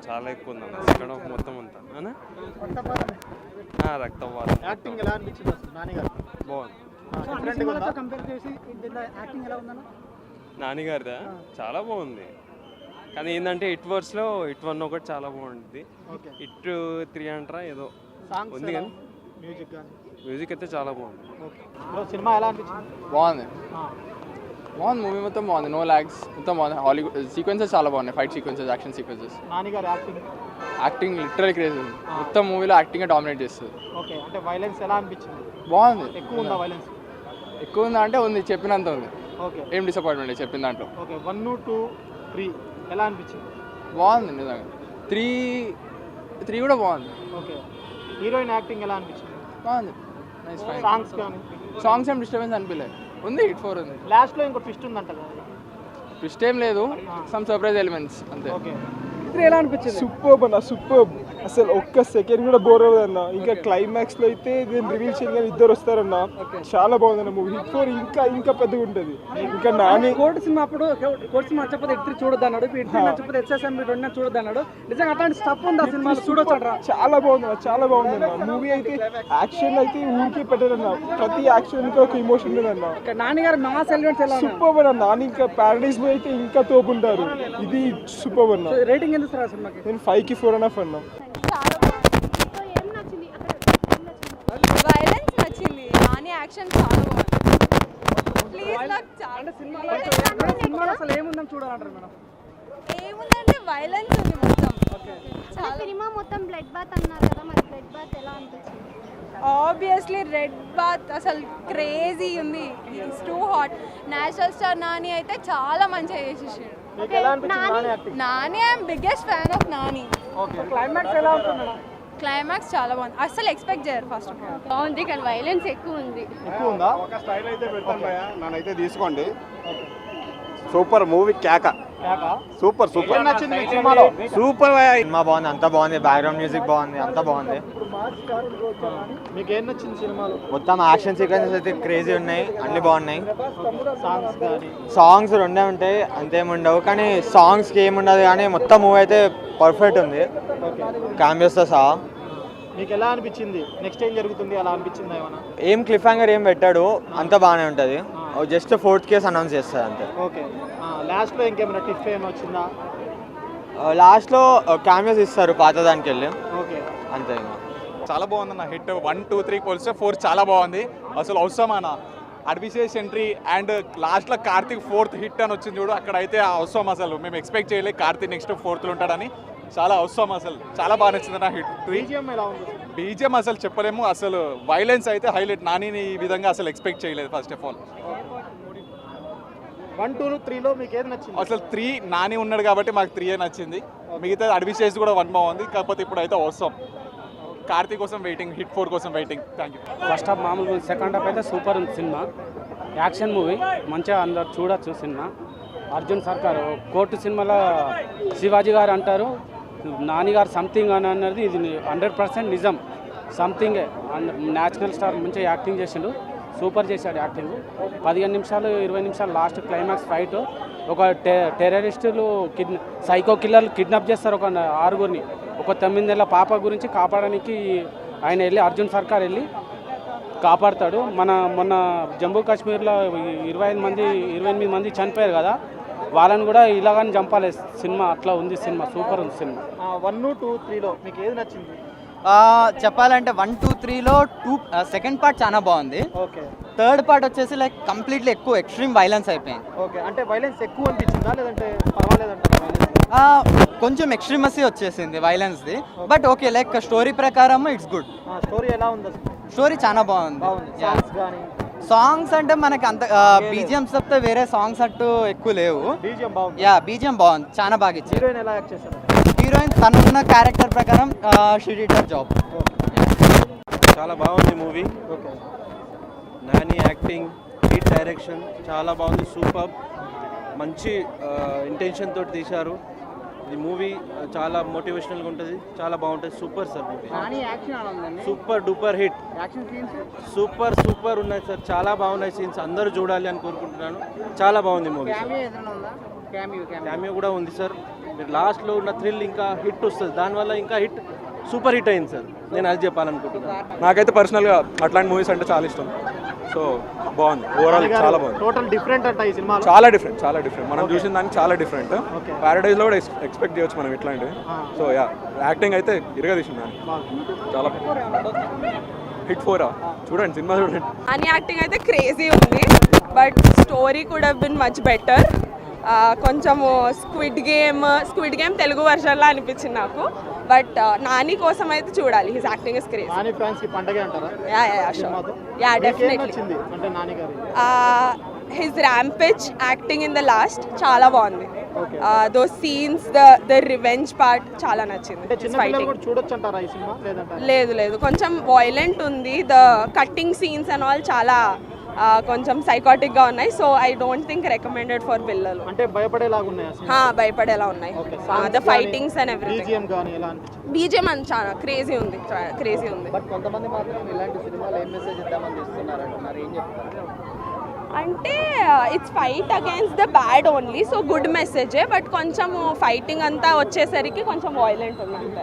చాలా ఎక్కువ ఉంది అన్న సెకండ్ హాఫ్ మొత్తం అంతా అన్న రక్తపాతం యాక్టింగ్ ఎలా అనిపించింది అసలు నాని గారు? బాగుంది. నాని గారిదా చాలా బాగుంది, కానీ ఏంటంటే ఇట్ వర్స్లో ఇట్ 1 ఒకటి చాలా బాగుంటుంది. ఇట్ 3 అంటారా ఏదో ఉంది, కానీ మ్యూజిక్ అయితే చాలా బాగుంది. సినిమా ఎలా అనిపించింది? బాగుంది మూవీ మొత్తం బాగుంది, నో లాగ్స్ మొత్తం బాగుంది. హాలీవుడ్ సీక్వెన్సెస్ చాలా బాగున్నాయి, fight sequences, action sequences. Nani గారు యాక్టింగ్ లిటరల్ క్రేజ్ ఉంది, మొత్తం మూవీలో యాక్టింగ్ డామినేట్ చేస్తుంది. ఓకే, అంటే వైలెన్స్ ఎలా అనిపించింది? బాగుంది. ఎక్కువ ఉందా వైలెన్స్? ఎక్కువ ఉందా అంటే ఉంది, చెప్పినంత ఉంది. ఓకే, ఏం డిసప్పాయింట్మెంట్ చెప్పిన దాంట్లో. ఓకే, 1, 2, 3 ఎలా అనిపించింది? బాగుంది నిజంగా. 3 కూడా బాగుంది. ఓకే, హీరోయిన్ యాక్టింగ్ ఎలా అనిపించింది? బాగుంది, నైస్ ఫైన్. సాంగ్స్ కానీ సాంగ్స్ ఏం డిస్టర్బెన్స్ అనిపించలేదు, ఉంది హిట్ 4 ఉంది. లాస్ట్లో ఇంకో ట్విస్ట్ ఉందంట కదా? ట్విస్ట్ ఏం లేదు, సమ్ సర్ప్రైజ్ ఎలిమెంట్స్ అంతే. ఓకే, ఎలా అనిపించింది? సూపర్బ్ అన్న, సూపర్బ్. అసలు ఒక్క సెకండ్ కూడా బోర్ అవ్వదన్న. ఇంకా క్లైమాక్స్ లో అయితే దీన్ని రివీల్ చేయగానే ఇద్దరు వస్తారన్న, చాలా బాగుందన్న మూవీ. హిట్ 4 ఇంకా పెద్దగా ఉంటుంది. ఇంకా నాని కోర్టు సినిమా అప్పుడు కోర్టు సినిమా నచ్చకపోతే ఎట్టి చూడొద్దు అన్నాడు, ఇప్పుడు నచ్చకపోతే ఎస్ఎస్ఎం 2 చూడొద్దు అన్నాడు. నిజంగా అట్లాంటి స్టఫ్ ఉంది ఆ సినిమా, చూడొచ్చు. చాలా బాగుందన్న, చాలా బాగుందన్న మూవీ అయితే. యాక్షన్ అయితే ఊరికే పెట్టారన్న, ప్రతి యాక్షన్ కి ఒక ఎమోషన్ ఉందన్న. నాని గారు మాస్ ఎలిమెంట్స్ ఎలా సూపర్ అన్న. నాని ఇంకా ప్యారడైస్ లో అయితే ఇంకా తోపుంటారు. ఇది సూపర్ అన్న. రేటింగ్ ఎంత సార్ సినిమాకి? నేను 5కి 4.5 అన్నా. వైలెన్స్ నచ్చింది, నాని యాక్షన్ చాలా బాగుంది. ప్లీజ్ నాకు చాలా సినిమాలో అసలు ఏముందని చూడాలంటారు మేడం? ఏముందంటే వైలెన్స్ ఉంది మొత్తం. చాలా సినిమా మొత్తం బ్లడ్ బాత్ అన్నారు కదా, మరి బ్లడ్ బాత్ ఎలా అనిపించింది? ఆబ్వియస్లీ రెడ్ బాత్ అసలు క్రేజీ ఉంది, it's too hot. National star Nani అయితే చాలా మంచిగా చేసేసాడు. Nani I'm biggest fan of Nani. Climax ఎలా ఉంటుంది? క్లైమాక్స్ చాలా బాగుంది, అసలు ఎక్స్పెక్ట్ చేయరు ఫస్ట్ ఆఫ్ ఆల్. బాగుంది, కానీ వైలెన్స్ ఎక్కువ ఉంది. ఎక్కువ ఉందా? ఒక స్టైల్ అయితే పెట్టాను భయ్యా, నన్నైతే తీసుకోండి. సూపర్ మూవీ, కేక సూపర్ సూపర్. నచ్చింది సినిమాలో? సూపర్ భయ్యా, సినిమా బాగుంది, అంతా బాగుంది, బ్యాక్గ్రౌండ్ మ్యూజిక్ బాగుంది, అంతా బాగుంది. మీకు ఏం నచ్చింది సినిమాలో? మొత్తం యాక్షన్ సీక్వెన్సెస్ అయితే క్రేజీ ఉన్నాయి, అన్ని బాగున్నాయి. సాంగ్స్ కానీ? సాంగ్స్ 2 ఉంటాయి, అంతేముండవు, కానీ సాంగ్స్కి ఏముండదు, కానీ మొత్తం మూవీ అయితే పర్ఫెక్ట్ ఉంది, క్యామియోస్తో సహా. మీకు ఎలా అనిపించింది? నెక్స్ట్ ఏం జరుగుతుంది అలా అనిపించింది ఏమన్నా? ఏం క్లిఫ్ హ్యాంగర్ ఏం పెట్టాడు, అంతా బాగానే ఉంటుంది. జస్ట్ 4th కేసు అనౌన్స్ చేస్తారు అంతే. ఓకే, లాస్ట్లో ఇంకేమైనా టిప్ ఏమైనా వచ్చిందా? లాస్ట్లో క్యామియోస్ ఇస్తారు పాత దానికి వెళ్ళి, ఓకే, అంతే. చాలా బాగుందన్న. హిట్ 1, 2, 3 పోలిస్తే 4 చాలా బాగుంది. అసలు అవసరమా అడ్విషేస్ ఎంట్రీ అండ్ లాస్ట్లో కార్తీక్ 4th హిట్ అని వచ్చింది చూడు, అక్కడ అయితే అవసరం. అసలు మేము ఎక్స్పెక్ట్ చేయలేదు కార్తీక్ నెక్స్ట్ 4th ఉంటాడని. చాలా అవసరం, అసలు చాలా బాగా నచ్చింది నా హిట్. బీజిఎం అసలు చెప్పలేము, అసలు వైలెన్స్ అయితే హైలైట్. నానిని ఈ విధంగా అసలు ఎక్స్పెక్ట్ చేయలేదు ఫస్ట్ ఆఫ్ ఆల్. 1, 2, 3లో మీకు ఏది నచ్చింది? అసలు 3 నాని ఉన్నాడు కాబట్టి మాకు 3 నచ్చింది. మిగతా అడ్విషేస్ కూడా 1 బాగుంది, కాకపోతే ఇప్పుడు అయితే అవసరం. కార్తీక్ కోసం వెయిటింగ్, హిట్ 4 కోసం waiting. Thank you. First half మామూలు, సెకండ్ హాఫ్ అయితే సూపర్ ఉంది సినిమా. యాక్షన్ మూవీ, మంచిగా అందరు చూడొచ్చు సినిమా. అర్జున్ సర్కార్ కోర్టు సినిమాలో శివాజీ గారు అంటారు, నాని గారు సంథింగ్ అని అన్నది ఇది 100% నిజం. సంథింగే. నేషనల్ స్టార్ మంచిగా యాక్టింగ్ చేసిండు, సూపర్ చేశాడు యాక్టింగ్. 15 నిమిషాలు 20 నిమిషాలు లాస్ట్ క్లైమాక్స్ ఫైట్. ఒక టెర్రరిస్టులు సైకో కిల్లర్లు కిడ్నాప్ చేస్తారు ఒక 6గురిని. ఒక 9 నెలల పాప గురించి కాపాడడానికి ఆయన వెళ్ళి, అర్జున్ సర్కార్ వెళ్ళి కాపాడుతాడు. మొన్న జమ్మూ కాశ్మీర్లో 28 మంది చనిపోయారు కదా, వాళ్ళని కూడా ఇలాగని చంపాలి సినిమా. అట్లా ఉంది సినిమా, సూపర్ ఉంది సినిమా. 1, 2, 3లో మీకు ఏది నచ్చింది? చెప్పాలంటే 1, 2, 3లో సెకండ్ పార్ట్ చాలా బాగుంది. ఓకే, థర్డ్ పార్ట్ వచ్చేసి లైక్ కంప్లీట్లీ ఎక్కువ ఎక్స్ట్రీమ్ వైలెన్స్ అయిపోయింది. ఓకే, అంటే వైలెన్స్ ఎక్కువ అనిపించిందా లేదంటే పర్వాలేదంటారా? కొంచెం ఎక్స్ట్రీమసీ వచ్చేసింది వైలెన్స్ది, బట్ ఓకే, లైక్ స్టోరీ ప్రకారం ఇట్స్ గుడ్. స్టోరీ ఎలా ఉంది? స్టోరీ చాలా బాగుంది. సాంగ్స్ అంటే మనకి అంత బీజిఎంస్ తప్పితే వేరే సాంగ్స్ అట్టు ఎక్కువ లేవు. బీజిఎం బాగుంది, చాలా బాగా ఇచ్చింది. హీరోయిన్ ఎలా యాక్ట్ చేశారు? హీరోయిన్ తనున్న క్యారెక్టర్ ప్రకారం షీ డిడ్ హర్ జాబ్. చాలా బాగుంది movie. Okay, Nani acting, hit direction చాలా బాగుంది, సూపర్. మంచి ఇంటెన్షన్ తోటి తీశారు ఈ మూవీ. చాలా మోటివేషనల్గా ఉంటుంది, చాలా బాగుంటుంది. Super sir movie, super duper hit. Super ఉన్నాయి సార్, చాలా బాగున్నాయి సీన్స్. అందరూ చూడాలి అని కోరుకుంటున్నాను. చాలా బాగుంది మూవీ. క్యామియో కూడా ఉంది సార్. మీరు లాస్ట్లో ఉన్న థ్రిల్ ఇంకా హిట్ వస్తుంది, దానివల్ల ఇంకా సూపర్ హిట్ అయింది సార్. నేను అది చెప్పాలనుకుంటున్నాను. నాకైతే పర్సనల్గా అట్లాంటి మూవీస్ అంటే చాలా ఇష్టం. సో బాగుంది, ఓవరాల్ చాలా బాగుంది. టోటల్ డిఫరెంట్ అంట ఈ సినిమా. చాలా డిఫరెంట్ మనం చూసిన దానికి చాలా డిఫరెంట్. ప్యారడైజ్లో కూడా ఎక్స్పెక్ట్ చేయొచ్చు మనం ఇట్లాంటివి. సో యా, యాక్టింగ్ అయితే ఇరగా తీసింది చాలా హిట్ 4. చూడండి సినిమా చూడండి. అని యాక్టింగ్ అయితే క్రేజీ ఉంది, but story could have been much better. కొంచెము స్క్విడ్ గేమ్ తెలుగు వర్షన్లా అనిపించింది నాకు. బట్ నాని కోసం అయితే చూడాలి. His acting is crazy. Nani fans కి పండగే అంటారా? Ya definitely. అంటే నాని గారి his rampage acting in the last చాలా బాగుంది. Those scenes, the revenge part చాలా నచ్చింది. చూడొచ్చు అంటారా ఈ సినిమా? లేదు, కొంచెం వాయిలెంట్ ఉంది. The cutting scenes and all చాలా కొంచెం సైకాటిక్ గా ఉన్నాయి. So I don't think recommended for పిల్లలు. అంటే భయపడేలాగా ఉన్నాయి. భయపడేలా ఉన్నాయి. The fightings and everything. BGM గాని ఎలా అనిపించింది? బీజిఎం అని చాలా క్రేజీ ఉంది. బట్ కొంతమంది మాత్రం ఇలాంటి సినిమాలు ఏం మెసేజ్ ఇద్దామని చూస్తున్నారు అంటున్నారు, ఏం చెప్తారు? అంటే it's fight against the bad only, so good మెసేజే. బట్ కొంచెం ఫైటింగ్ అంతా వచ్చేసరికి కొంచెం వాయిలెంట్ ఉంది అంతే.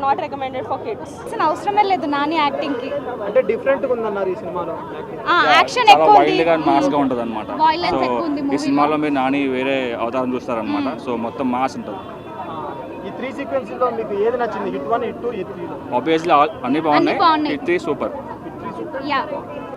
Not recommended for kids. అసలు అవసరమే లేదు నాని యాక్టింగ్ కి. అంటే డిఫరెంట్ గా ఉందన్నారు ఈ సినిమాలో. యాక్షన్ ఎక్కువ ఉంది, వైల్డ్ గా మాస్ గా ఉంటది అనమాట. వైలెన్స్ ఎక్కువ ఉంది ఈ సినిమాలో మీరు నాని వేరే అవతారం చూస్తారనమాట. సో మొత్తం మాస్ ఉంటుంది. ఈ 3 సీక్వెన్సెస్ లో మీకు ఏది నచ్చింది? హిట్ 1, హిట్ 2, హిట్ 3 లో ఆబ్వియస్లీ అన్ని బాగున్నాయి. Hit 3 super. యా.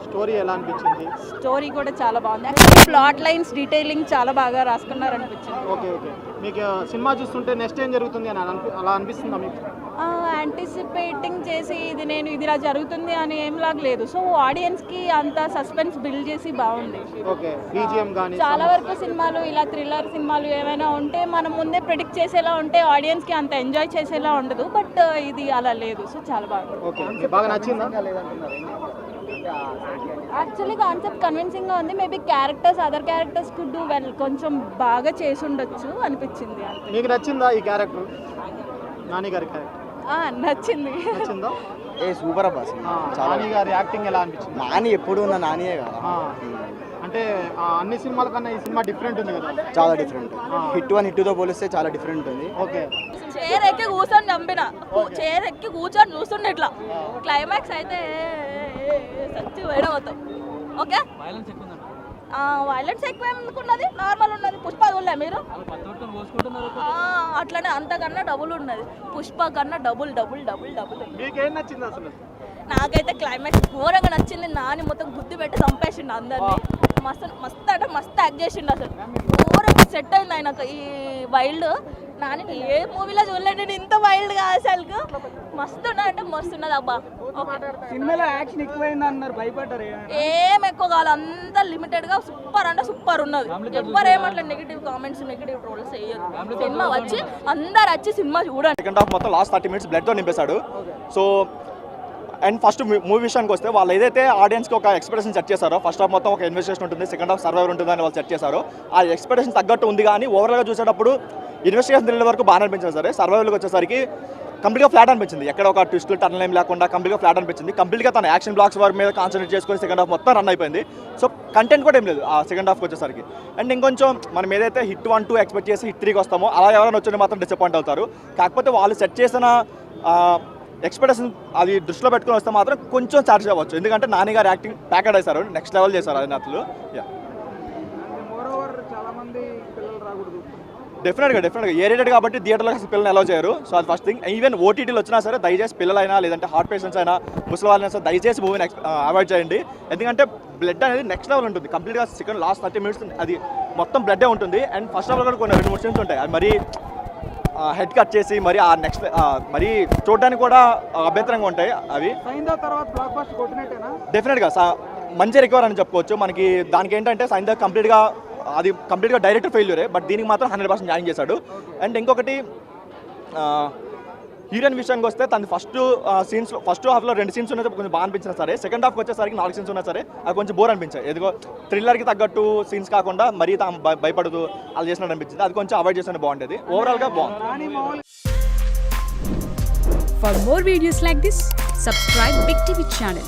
స్టోరీ ఎలా అనిపించింది? స్టోరీ కూడా చాలా బాగుంది. ప్లాట్ లైన్స్ డీటెయిలింగ్ చాలా బాగా రాసుకున్నారు అనిపించింది. ఓకే. మీకు సినిమా చూస్తుంటే నెక్స్ట్ ఏం జరుగుతుంది అని అలా అనిపిస్తుందా మీకు? యాంటిసిపేటింగ్ చేసి ఇది ఇలా జరుగుతుంది అని ఏం లాగా లేదు. సో ఆడియన్స్ కి అంత సస్పెన్స్ బిల్డ్ చేసి బాగుంది. ఓకే. బీజిఎం గాని చాలా వరకు సినిమాలు ఇలా థ్రిల్లర్ సినిమాలు ఏమైనా ఉంటే మనం ముందే ప్రిడిక్ట్ చేసేలా ఉంటే ఆడియన్స్ కి అంత ఎంజాయ్ చేసేలా ఉండదు. బట్ ఇది అలా లేదు. సో చాలా బాగుంది. ఓకే. బాగా నచ్చిందా? యాక్చువల్లీ కాన్సెప్ట్ కన్విన్సింగ్ గా ఉంది. Maybe other characters could do well, కొంచెం బాగా చేసి ఉండొచ్చు అనిపించింది. మీకు నచ్చిందా ఈ క్యారెక్టర్? నాని గారి క్యారెక్టర్ నచ్చిందా? సూపర్ అబ్బా. నాని గారి యాక్టింగ్ ఎలా అనిపించింది? నాని ఎప్పుడు ఉన్న నానియే కదా. అంటే అన్ని సినిమాల కన్నా ఈ సినిమా డిఫరెంట్ ఉంది కదా? చాలా డిఫరెంట్. హిట్ 1, హిట్ 2తో పోలిస్తే చాలా డిఫరెంట్ ఉంది. ఓకే. చైర్ ఎక్కి కూర్చొని చంపిన, చైర్ ఎక్కి కూర్చొని చూస్తుండే ఇట్లా. క్లైమాక్స్ అయితే సచ్చి వేయడం అవుతాం. ఓకే. వైలెన్స్ ఎక్కువ ఎందుకున్నది? నార్మల్ ఉన్నది. పుష్ప చూడలే మీరు? అట్లనే అంతకన్నా డబుల్ ఉన్నది. పుష్ప కన్నా డబుల్. మీకేం నచ్చింది అసలు? నాకైతే క్లైమాక్స్ ఘోరంగా నచ్చింది. నాని మొత్తం గుద్ది పెట్టి చంపేసిండు అందరినీ. మస్తు అంటే మస్తు యాక్ట్ చేసిండు. అసలు ఘోరంగా సెట్ అయింది ఆయనకు ఈ వైల్డ్. నాని ఏ మూవీలో చూడలేదు నేను ఇంత వైల్డ్గా. అసలు మస్తు ఉన్నది అంటే మస్తు ఉన్నది అబ్బా. సినిమాలో యాక్షన్ ఎక్కువైంది అన్నారు, భయపడ్డారు. ఏం ఎక్కువ కాదు, అంతా లిమిటెడ్ గా సూపర్ అంటే సూపర్ ఉన్నది. ఎవ్వరు ఏమట్లా నెగిటివ్ కామెంట్స్, నెగిటివ్ ట్రోల్స్ చేయొద్దు. సినిమా వచ్చి అందరు వచ్చి సినిమా చూడండి. సెకండ్ హాఫ్ మొత్తం లాస్ట్ 30 minutes బ్లడ్తో నింపేశాడు. సో అండ్ ఫస్ట్ మూవీ విషయానికి వస్తే వాళ్ళు ఏదైతే ఆడియన్స్కి ఒక ఎక్స్పెక్టేషన్ సెట్ చేశారో, ఫస్ట్ హాఫ్ మొత్తం ఒక ఇన్వెస్టిగేషన్ ఉంటుంది, సెకండ్ హాఫ్ సర్వైవర్ ఉంటుందని వాళ్ళు సెట్ చేశారో, ఆ ఎక్స్పెక్టేషన్ తగ్గట్టు ఉంది. కానీ ఓవరాల్గా చూసేటప్పుడు ఇన్వెస్టిగేషన్ తెలియని వరకు బాగా అనిపించింది సరే, సర్వైవల్కి వచ్చేసరికి కంప్లీట్గా ఫ్లాట్ అనిపించింది. ఎక్కడ ఒక ట్విస్ట్ టర్న్ ఏం లేకుండా కంప్లీట్గా ఫ్లాట్ అనిపించింది. కంప్లీట్గా తన యాక్షన్ బ్లాక్స్ వర్క్ మీద కాన్సన్ట్రేట్ చేసుకొని సెకండ్ హాఫ్ మొత్తం రన్ అయిపోయింది. సో కంటెంట్ కూడా ఏం లేదు ఆ సెకండ్ హాఫ్కి వచ్చేసరికి. అండ్ ఇంకొంచెం మనం ఏదైతే హిట్ 1, 2 ఎక్స్పెక్ట్ చేసి హిట్ 3కి వస్తామో అలా ఎవరైనా వచ్చి మాత్రం డిసప్పాయింట్ అవుతారు. కాకపోతే వాళ్ళు సెట్ చేసిన ఎక్స్పెక్టేషన్ అది దృష్టిలో పెట్టుకుని వస్తే మాత్రం కొంచెం సాటిస్ఫై అవ్వచ్చు. ఎందుకంటే నాని గారు యాక్టింగ్ ప్యాకెట్ వేశారు, నెక్స్ట్ లెవెల్ చేశారు అది నటులు. డెఫినెట్గా ఏ రేటెడ్ కాబట్టి థియేటర్లో పిల్లల్ని అలౌ చేయరు. సో అది ఫస్ట్ థింగ్. ఈవెన్ ఓటీటీలో వచ్చినా సరే దయచేసి పిల్లలైనా లేదంటే హార్ట్ పేషెంట్స్ అయినా ముసలి వాళ్ళైనా సరే దయచేసి మూవీని అవాయిడ్ చేయండి. ఎందుకంటే బ్లడ్ అనేది నెక్స్ట్ లెవెల్ ఉంటుంది. కంప్లీట్గా సెకండ్ లాస్ట్ 30 minutes అది మొత్తం బ్లడ్డే ఉంటుంది. అండ్ ఫస్ట్ హాఫ్లో కూడా కొన్ని 2-3 scenes ఉంటాయి. అది మరీ హెడ్ కట్ చేసి మరి ఆ నెక్స్ట్ మరీ చూడడానికి కూడా అభ్యంతరంగా ఉంటాయి. అవి డెఫినెట్గా మంచి రికవర్ అని చెప్పుకోవచ్చు. మనకి దానికి ఏంటంటే సైందా కంప్లీట్గా డైరెక్ట్ ఫెయిల్యూరే, బట్ దీనికి మాత్రం 100% న్యాయం చేశాడు. అండ్ ఇంకొకటి హీరోయిన్ విషయానికి వస్తే తను ఫస్ట్ హాఫ్లో 2 scenes ఉన్నది కొంచెం బాగా అనిపించినా సరే, సెకండ్ హాఫ్కి వచ్చేసరికి 4 scenes ఉన్నా సరే అది కొంచెం బోర్ అనిపించాయి. ఏదో థ్రిల్లర్కి తగ్గట్టు సీన్స్ కాకుండా మరీ తాను భయపడదు అలా చేసినట్టు అనిపించింది. అది కొంచెం అవాయిడ్ చేస్తే బాగుంటుంది. ఓవరాల్గా బాగుంది. For more videos like this, subscribe Big TV channel.